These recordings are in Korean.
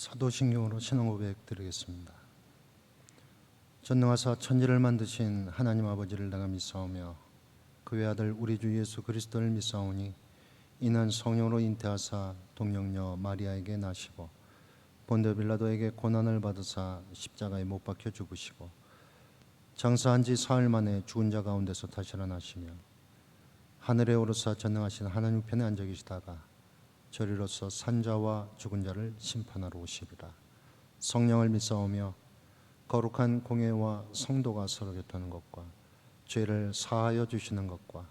사도신경으로 신앙 고백 드리겠습니다. 전능하사 천지를 만드신 하나님 아버지를 내가 믿사오며 그의 아들 우리 주 예수 그리스도를 믿사오니 이는 성령으로 잉태하사 동정녀 마리아에게 나시고 본디오 빌라도에게 고난을 받으사 십자가에 못 박혀 죽으시고 장사한 지 사흘 만에 죽은 자 가운데서 다시 일어나시며 하늘에 오르사 전능하신 하나님 편에 앉아 계시다가 저리로서 산자와 죽은 자를 심판하러 오시리라. 성령을 믿사오며 거룩한 공예와 성도가 서로 교통하는 것과 죄를 사하여 주시는 것과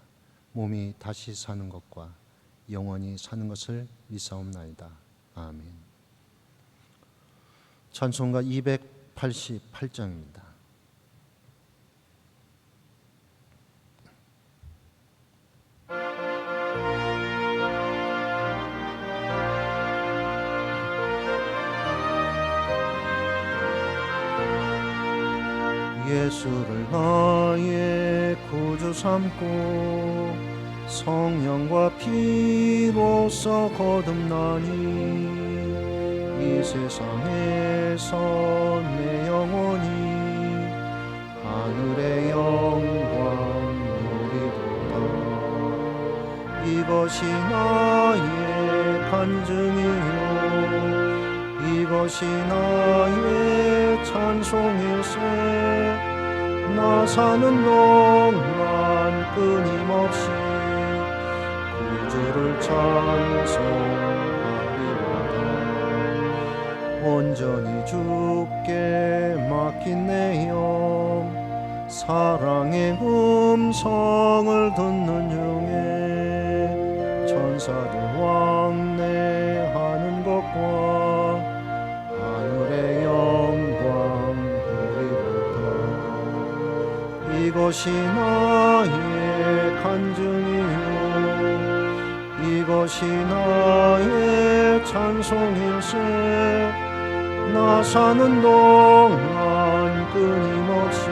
몸이 다시 사는 것과 영원히 사는 것을 믿사옵나이다. 아멘. 찬송가 288장입니다. 예수를 나의 구주 삼고 성령과 피로써 거듭나니 이 세상에서 내 영혼이 하늘의 영광 누리도다. 이것이 나의 간증이요 이것이 나의 찬송일세. 나 사는 동안 끊임없이 구주를 찬송하리로다. 온전히 주께 맡긴 내 영 사랑의 음성을 듣는 중에 천사들 왕래하는 것과 하늘의 영광 보리로다. 이것이 나의 간증이요 이것이 나의 찬송일세. 나 사는 동안 끊임없이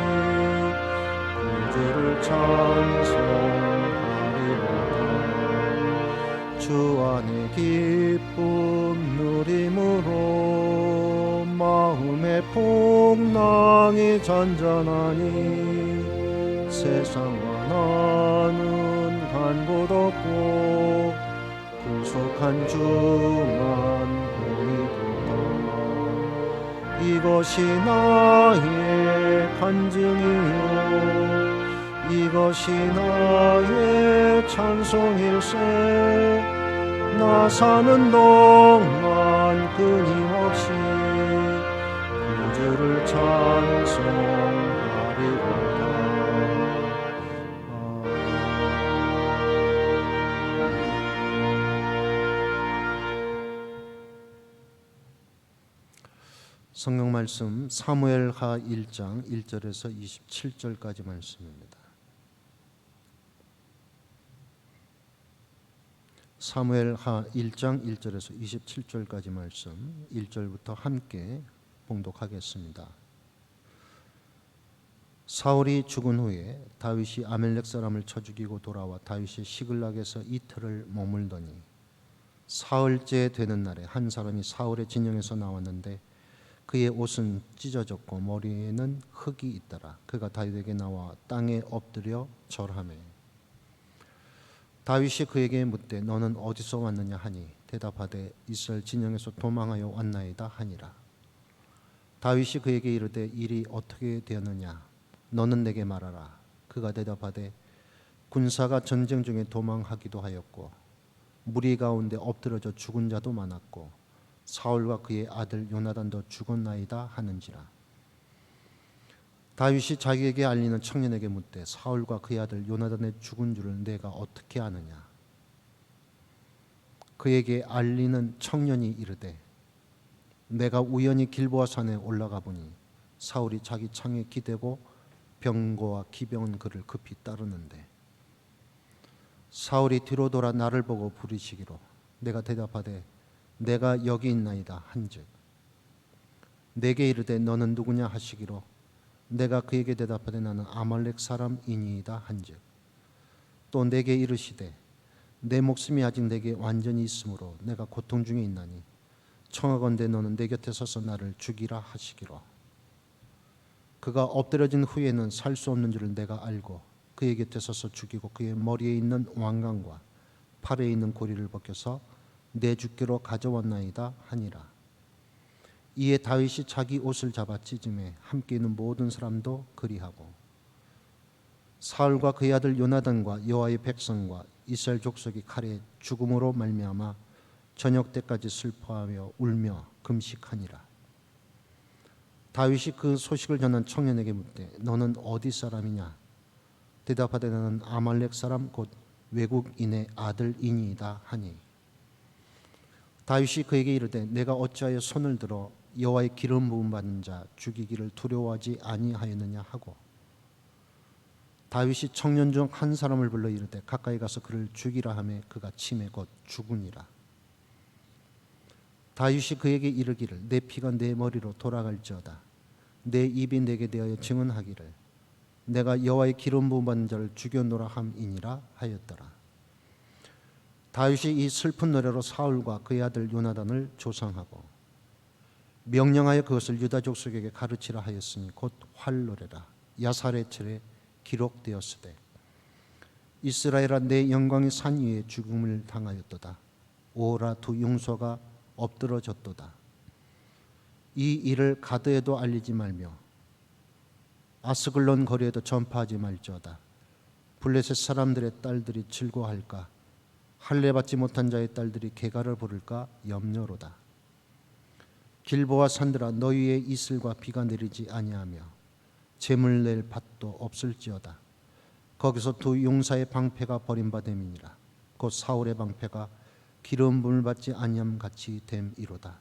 구주를 찬송하리로다. 주 안에 기쁨 누림으로 마음의 풍랑이 잔잔하니 세상과 나는 간 곳 없고 구속한 주만 보이도다. 이것이 나의 간증이요 이것이 나의 찬송일세. 나 사는 동안 끊임없이 구주를 찬송하리로다. 성경 말씀 사무엘하 1장 1절에서 27절까지 말씀입니다. 사무엘하 1장 1절에서 27절까지 말씀 1절부터 함께 봉독하겠습니다. 사울이 죽은 후에 다윗이 아멜렉 사람을 쳐 죽이고 돌아와 다윗이 시글락에서 이틀을 머물더니 사흘째 되는 날에 한 사람이 사울의 진영에서 나왔는데 그의 옷은 찢어졌고 머리에는 흙이 있더라. 그가 다윗에게 나와 땅에 엎드려 절하매 다윗이 그에게 묻되 너는 어디서 왔느냐 하니 대답하되 이스라엘 진영에서 도망하여 왔나이다 하니라. 다윗이 그에게 이르되 일이 어떻게 되었느냐 너는 내게 말하라. 그가 대답하되 군사가 전쟁 중에 도망하기도 하였고 무리 가운데 엎드러져 죽은 자도 많았고 사울과 그의 아들 요나단도 죽었나이다 하는지라. 다윗이 자기에게 알리는 청년에게 묻되 사울과 그의 아들 요나단의 죽은 줄을 내가 어떻게 아느냐. 그에게 알리는 청년이 이르되 내가 우연히 길보아 산에 올라가 보니 사울이 자기 창에 기대고 병거와 기병은 그를 급히 따르는데 사울이 뒤로 돌아 나를 보고 부르시기로 내가 대답하되 내가 여기 있나이다 한즉 내게 이르되 너는 누구냐 하시기로 내가 그에게 대답하되 나는 아말렉 사람이니이다 한즉 또 내게 이르시되 내 목숨이 아직 내게 완전히 있으므로 내가 고통 중에 있나니 청하건대 너는 내 곁에 서서 나를 죽이라 하시기로. 그가 엎드려진 후에는 살 수 없는 줄을 내가 알고 그의 곁에 서서 죽이고 그의 머리에 있는 왕관과 팔에 있는 고리를 벗겨서 내 주께로 가져왔나이다 하니라. 이에 다윗이 자기 옷을 잡아 찢음에 함께 있는 모든 사람도 그리하고 사울과 그의 아들 요나단과 여호와의 백성과 이스라엘 족속이 칼에 죽음으로 말미암아 저녁 때까지 슬퍼하며 울며 금식하니라. 다윗이 그 소식을 전한 청년에게 묻되 너는 어디 사람이냐? 대답하되 나는 아말렉 사람 곧 외국인의 아들이니이다 하니 다윗이 그에게 이르되 내가 어찌하여 손을 들어 여호와의 기름 부음 받은 자 죽이기를 두려워하지 아니하였느냐 하고 다윗이 청년 중 한 사람을 불러 이르되 가까이 가서 그를 죽이라 하매 그가 치매 곧 죽으니라. 다윗이 그에게 이르기를 내 피가 내 머리로 돌아갈지어다. 내 입이 내게 대하여 증언하기를 내가 여호와의 기름 부음 받은 자를 죽여노라 함이니라 하였더라. 다윗이 이 슬픈 노래로 사울과 그의 아들 요나단을 조상하고 명령하여 그것을 유다 족속에게 가르치라 하였으니 곧 활노래라. 야사렛철에 기록되었으되 이스라엘아 내 영광이 산 위에 죽음을 당하였도다. 오라 두 용소가 엎드러졌도다. 이 일을 가드에도 알리지 말며 아스글론 거리에도 전파하지 말지어다. 블레셋 사람들의 딸들이 즐거워할까? 할례 받지 못한 자의 딸들이 개가를 부를까 염려로다. 길보아 산들아 너희 위에 이슬과 비가 내리지 아니하며 재물 낼 밭도 없을지어다. 거기서 두 용사의 방패가 버림받음이니라. 곧 사울의 방패가 기름 부음을 받지 아니함 같이 됨이로다.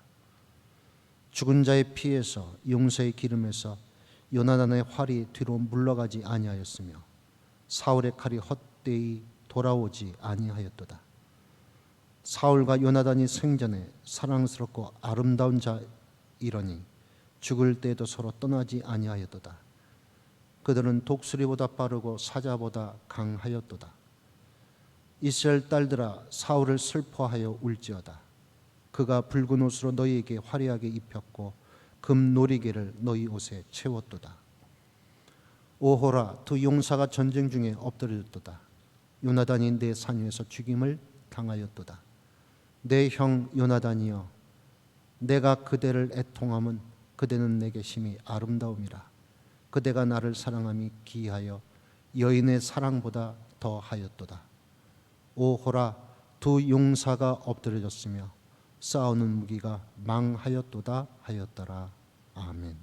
죽은 자의 피에서 용사의 기름에서 요나단의 활이 뒤로 물러가지 아니하였으며 사울의 칼이 헛되이 돌아오지 아니하였도다. 사울과 요나단이 생전에 사랑스럽고 아름다운 자이러니 죽을 때에도 서로 떠나지 아니하였도다. 그들은 독수리보다 빠르고 사자보다 강하였도다. 이스라엘 딸들아 사울을 슬퍼하여 울지어다. 그가 붉은 옷으로 너희에게 화려하게 입혔고 금 놀이개를 너희 옷에 채웠도다. 오호라 두 용사가 전쟁 중에 엎드려졌도다. 요나단이 내 산 위에서 죽임을 당하였도다. 내 형 요나단이여 내가 그대를 애통함은 그대는 내게 심히 아름다움이라. 그대가 나를 사랑함이 기하여 여인의 사랑보다 더하였도다. 오호라 두 용사가 엎드려졌으며 싸우는 무기가 망하였도다 하였더라. 아멘.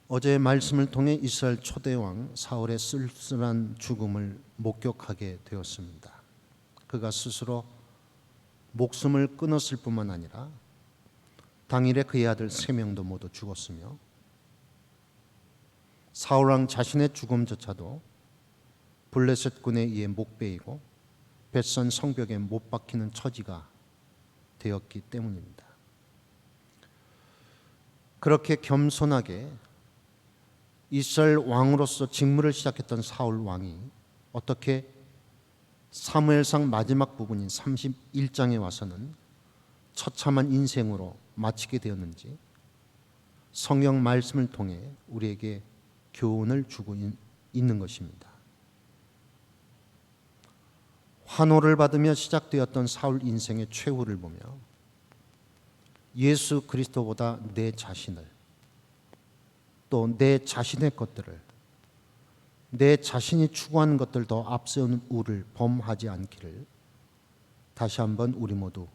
어제의 말씀을 통해 이스라엘 초대왕 사울의 쓸쓸한 죽음을 목격하게 되었습니다. 그가 스스로 목숨을 끊었을 뿐만 아니라 당일에 그의 아들 3명도 모두 죽었으며 사울왕 자신의 죽음조차도 블레셋 군에 의해 목베이고 벳산 성벽에 못 박히는 처지가 되었기 때문입니다. 그렇게 겸손하게 이스라엘 왕으로서 직무를 시작했던 사울 왕이 어떻게 사무엘상 마지막 부분인 31장에 와서는 처참한 인생으로 마치게 되었는지 성경 말씀을 통해 우리에게 교훈을 주고 있는 것입니다. 환호를 받으며 시작되었던 사울 인생의 최후를 보며 예수 그리스도보다 내 자신을 또 내 자신의 것들을 내 자신이 추구하는 것들 더 앞세우는 우를 범하지 않기를 다시 한번 우리 모두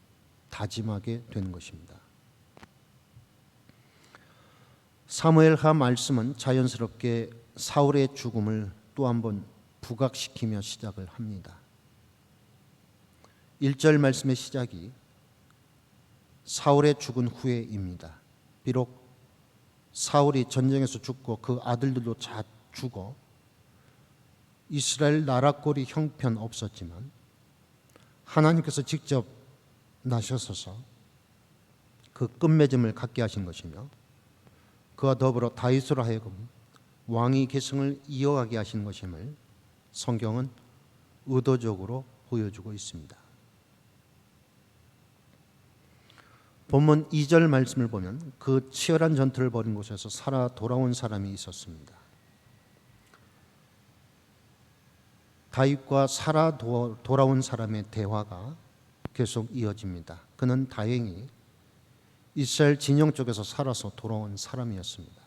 다짐하게 되는 것입니다. 사무엘하 말씀은 자연스럽게 사울의 죽음을 또 한번 부각시키며 시작을 합니다. 1절 말씀의 시작이 사울의 죽은 후에입니다. 비록 사울이 전쟁에서 죽고 그 아들들도 다 죽어 이스라엘 나라꼴이 형편 없었지만 하나님께서 직접 나셔서서 그 끝맺음을 갖게 하신 것이며 그와 더불어 다윗으로 하여금 왕위 계승을 이어가게 하신 것임을 성경은 의도적으로 보여주고 있습니다. 본문 2절 말씀을 보면 그 치열한 전투를 벌인 곳에서 살아 돌아온 사람이 있었습니다. 다윗과 살아 돌아온 사람의 대화가 계속 이어집니다. 그는 다행히 이스라엘 진영 쪽에서 살아서 돌아온 사람이었습니다.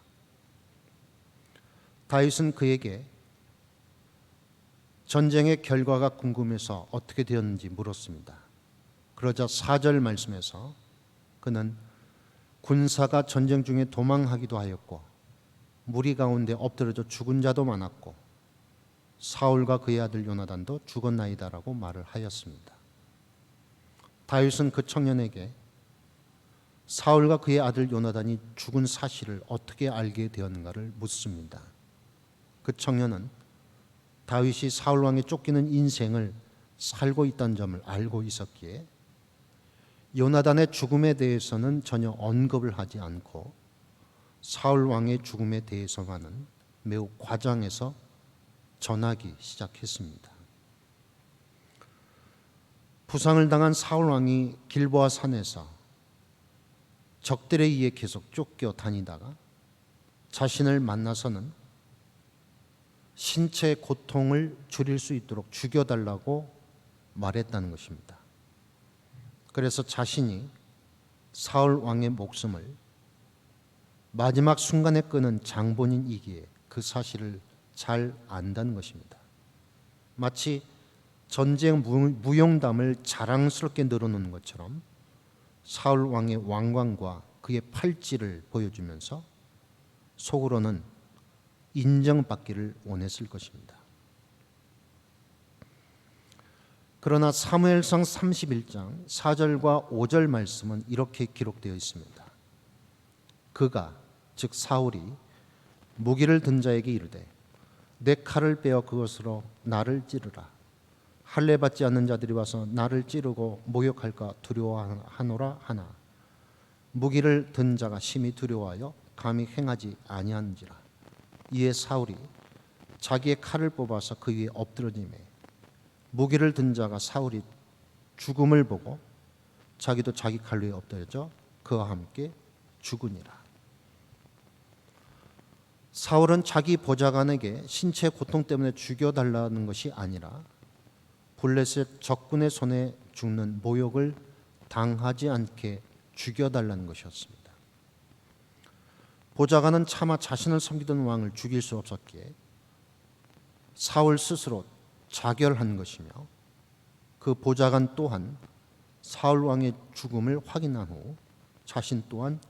다윗은 그에게 전쟁의 결과가 궁금해서 어떻게 되었는지 물었습니다. 그러자 4절 말씀에서 그는 군사가 전쟁 중에 도망하기도 하였고 무리 가운데 엎드려져 죽은 자도 많았고 사울과 그의 아들 요나단도 죽었나이다라고 말을 하였습니다. 다윗은 그 청년에게 사울과 그의 아들 요나단이 죽은 사실을 어떻게 알게 되었는가를 묻습니다. 그 청년은 다윗이 사울 왕에 쫓기는 인생을 살고 있다는 점을 알고 있었기에 요나단의 죽음에 대해서는 전혀 언급을 하지 않고 사울 왕의 죽음에 대해서만은 매우 과장해서 전하기 시작했습니다. 부상을 당한 사울 왕이 길보아 산에서 적들에 의해 계속 쫓겨 다니다가 자신을 만나서는 신체의 고통을 줄일 수 있도록 죽여달라고 말했다는 것입니다. 그래서 자신이 사울 왕의 목숨을 마지막 순간에 끄는 장본인이기에 그 사실을 잘 안다는 것입니다. 마치 전쟁 무용담을 자랑스럽게 늘어놓는 것처럼 사울 왕의 왕관과 그의 팔찌를 보여주면서 속으로는 인정받기를 원했을 것입니다. 그러나 사무엘상 31장 4절과 5절 말씀은 이렇게 기록되어 있습니다. 그가 즉 사울이 무기를 든 자에게 이르되 내 칼을 빼어 그것으로 나를 찌르라. 할례 받지 않는 자들이 와서 나를 찌르고 모욕할까 두려워하노라 하나 무기를 든 자가 심히 두려워하여 감히 행하지 아니하는지라. 이에 사울이 자기의 칼을 뽑아서 그 위에 엎드러지매 무기를 든 자가 사울이 죽음을 보고 자기도 자기 칼 위에 엎드려져 그와 함께 죽으니라. 사울은 자기 보좌관에게 신체 고통 때문에 죽여달라는 것이 아니라 블레셋 적군의 손에 죽는 모욕을 당하지 않게 죽여달라는 것이었습니다. 보좌관은 차마 자신을 섬기던 왕을 죽일 수 없었기에 사울 스스로 자결한 것이며 그 보좌관 또한 사울 왕의 죽음을 확인한 후 자신 또한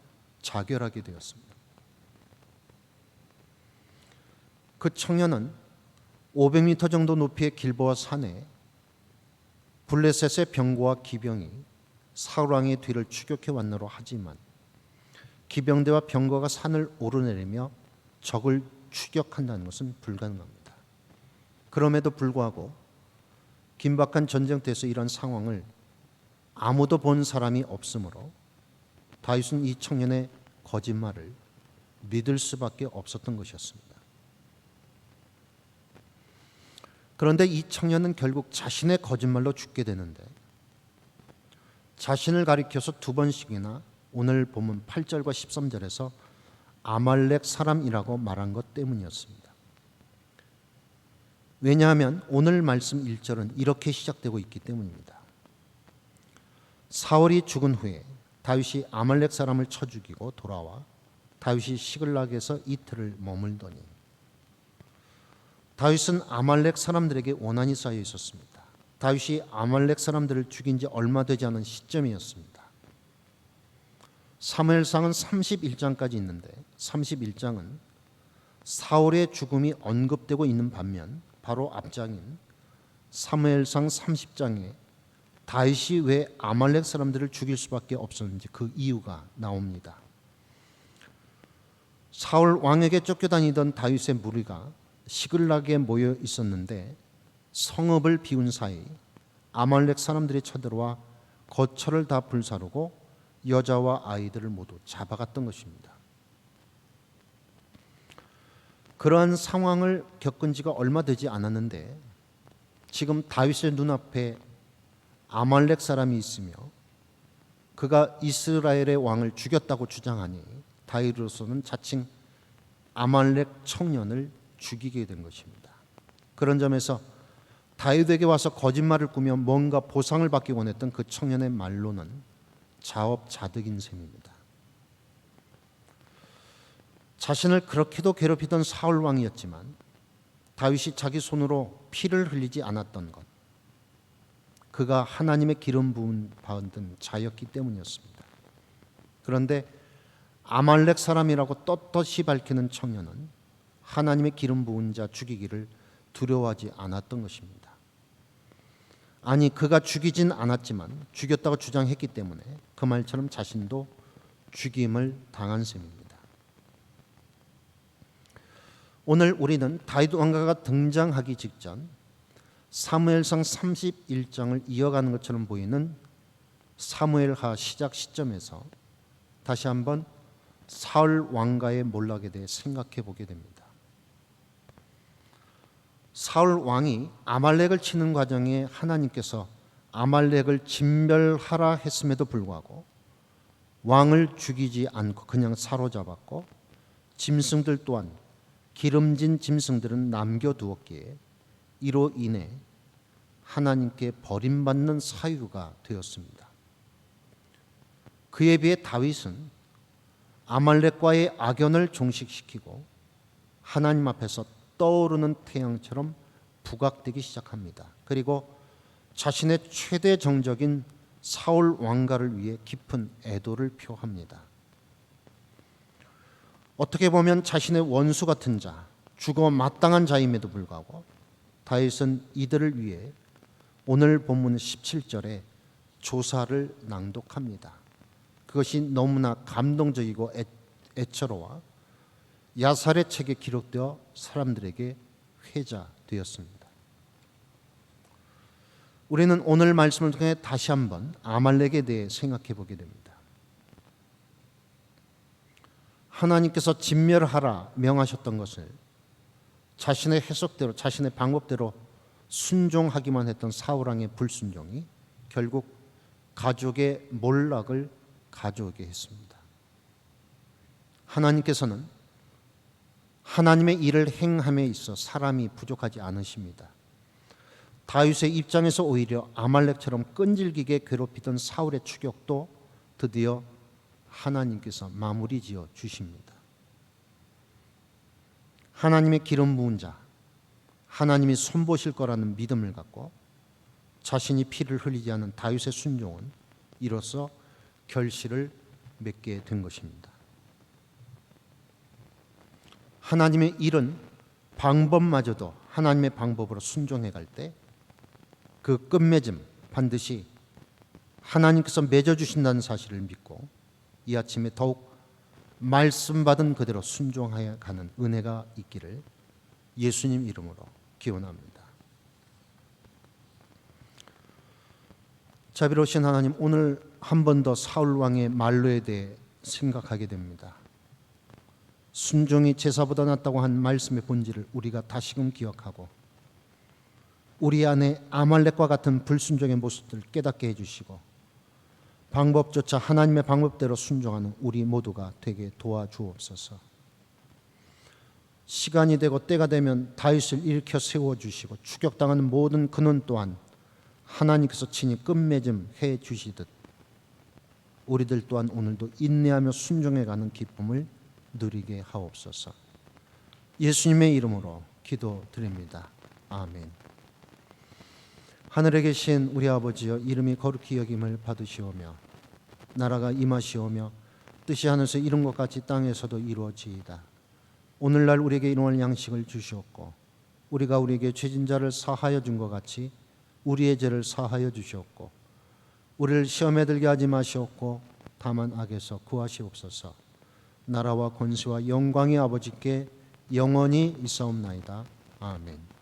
자결하게 되었습니다. 그 청년은 500m 정도 높이의 길보아 산에 블레셋의 병거와 기병이 사울 왕의 뒤를 추격해 왔노라 하지만 기병대와 병거가 산을 오르내리며 적을 추격한다는 것은 불가능합니다. 그럼에도 불구하고 긴박한 전쟁터에서 이런 상황을 아무도 본 사람이 없으므로 다윗은 이 청년의 거짓말을 믿을 수밖에 없었던 것이었습니다. 그런데 이 청년은 결국 자신의 거짓말로 죽게 되는데 자신을 가리켜서 두 번씩이나 오늘 본문 8절과 13절에서 아말렉 사람이라고 말한 것 때문이었습니다. 왜냐하면 오늘 말씀 1절은 이렇게 시작되고 있기 때문입니다. 사울이 죽은 후에 다윗이 아말렉 사람을 쳐 죽이고 돌아와 다윗이 시글락에서 이틀을 머물더니 다윗은 아말렉 사람들에게 원한이 쌓여 있었습니다. 다윗이 아말렉 사람들을 죽인 지 얼마 되지 않은 시점이었습니다. 사무엘상은 31장까지 있는데 31장은 사울의 죽음이 언급되고 있는 반면 바로 앞장인 사무엘상 30장에 다윗이 왜 아말렉 사람들을 죽일 수밖에 없었는지 그 이유가 나옵니다. 사울 왕에게 쫓겨다니던 다윗의 무리가 시글락에 모여 있었는데 성읍을 비운 사이 아말렉 사람들이 쳐들어와 거처를 다 불사르고 여자와 아이들을 모두 잡아갔던 것입니다. 그러한 상황을 겪은 지가 얼마 되지 않았는데 지금 다윗의 눈앞에 아말렉 사람이 있으며 그가 이스라엘의 왕을 죽였다고 주장하니 다윗으로서는 자칭 아말렉 청년을 죽이게 된 것입니다. 그런 점에서 다윗에게 와서 거짓말을 꾸며 뭔가 보상을 받기 원했던 그 청년의 말로는 자업자득인 셈입니다. 자신을 그렇게도 괴롭히던 사울 왕이었지만 다윗이 자기 손으로 피를 흘리지 않았던 것, 그가 하나님의 기름 부은 받은 자였기 때문이었습니다. 그런데 아말렉 사람이라고 떳떳이 밝히는 청년은 하나님의 기름 부은 자 죽이기를 두려워하지 않았던 것입니다. 아니, 그가 죽이진 않았지만 죽였다고 주장했기 때문에 그 말처럼 자신도 죽임을 당한 셈입니다. 오늘 우리는 다윗 왕가가 등장하기 직전 사무엘상 31장을 이어가는 것처럼 보이는 사무엘하 시작 시점에서 다시 한번 사울 왕가의 몰락에 대해 생각해 보게 됩니다. 사울 왕이 아말렉을 치는 과정에 하나님께서 아말렉을 진멸하라 했음에도 불구하고 왕을 죽이지 않고 그냥 사로잡았고 짐승들 또한 기름진 짐승들은 남겨두었기에 이로 인해 하나님께 버림받는 사유가 되었습니다. 그에 비해 다윗은 아말렉과의 악연을 종식시키고 하나님 앞에서 떠오르는 태양처럼 부각되기 시작합니다. 그리고 자신의 최대 정적인 사울 왕가를 위해 깊은 애도를 표합니다. 어떻게 보면 자신의 원수 같은 자, 죽어 마땅한 자임에도 불구하고 다윗은 이들을 위해 오늘 본문 17절에 조사를 낭독합니다. 그것이 너무나 감동적이고 애처로워 야살의 책에 기록되어 사람들에게 회자되었습니다. 우리는 오늘 말씀을 통해 다시 한번 아말렉에 대해 생각해 보게 됩니다. 하나님께서 진멸하라 명하셨던 것을 자신의 해석대로, 자신의 방법대로 순종하기만 했던 사울왕의 불순종이 결국 가족의 몰락을 가져오게 했습니다. 하나님께서는 하나님의 일을 행함에 있어 사람이 부족하지 않으십니다. 다윗의 입장에서 오히려 아말렉처럼 끈질기게 괴롭히던 사울의 추격도 드디어 하나님께서 마무리 지어 주십니다. 하나님의 기름 부은 자, 하나님이 손보실 거라는 믿음을 갖고 자신이 피를 흘리지 않은 다윗의 순종은 이로써 결실을 맺게 된 것입니다. 하나님의 일은 방법마저도 하나님의 방법으로 순종해 갈 때 그 끝맺음 반드시 하나님께서 맺어주신다는 사실을 믿고 이 아침에 더욱 말씀 받은 그대로 순종하여 가는 은혜가 있기를 예수님 이름으로 기원합니다. 자비로우신 하나님, 오늘 한 번 더 사울 왕의 말로에 대해 생각하게 됩니다. 순종이 제사보다 낫다고 한 말씀의 본질을 우리가 다시금 기억하고 우리 안에 아말렉과 같은 불순종의 모습들을 깨닫게 해주시고 방법조차 하나님의 방법대로 순종하는 우리 모두가 되게 도와주옵소서. 시간이 되고 때가 되면 다윗을 일으켜 세워주시고 추격당하는 모든 근원 또한 하나님께서 친히 끝맺음 해주시듯 우리들 또한 오늘도 인내하며 순종해가는 기쁨을 누리게 하옵소서. 예수님의 이름으로 기도드립니다. 아멘. 하늘에 계신 우리 아버지여, 이름이 거룩히 여김을 받으시오며 나라가 임하시오며 뜻이 하늘에서 이룬 것 같이 땅에서도 이루어지이다. 오늘날 우리에게 일용할 양식을 주시옵고 우리가 우리에게 죄진 자를 사하여 준 것 같이 우리의 죄를 사하여 주시옵고 우리를 시험에 들게 하지 마시옵고 다만 악에서 구하시옵소서. 나라와 권세와 영광이 아버지께 영원히 있사옵나이다. 아멘.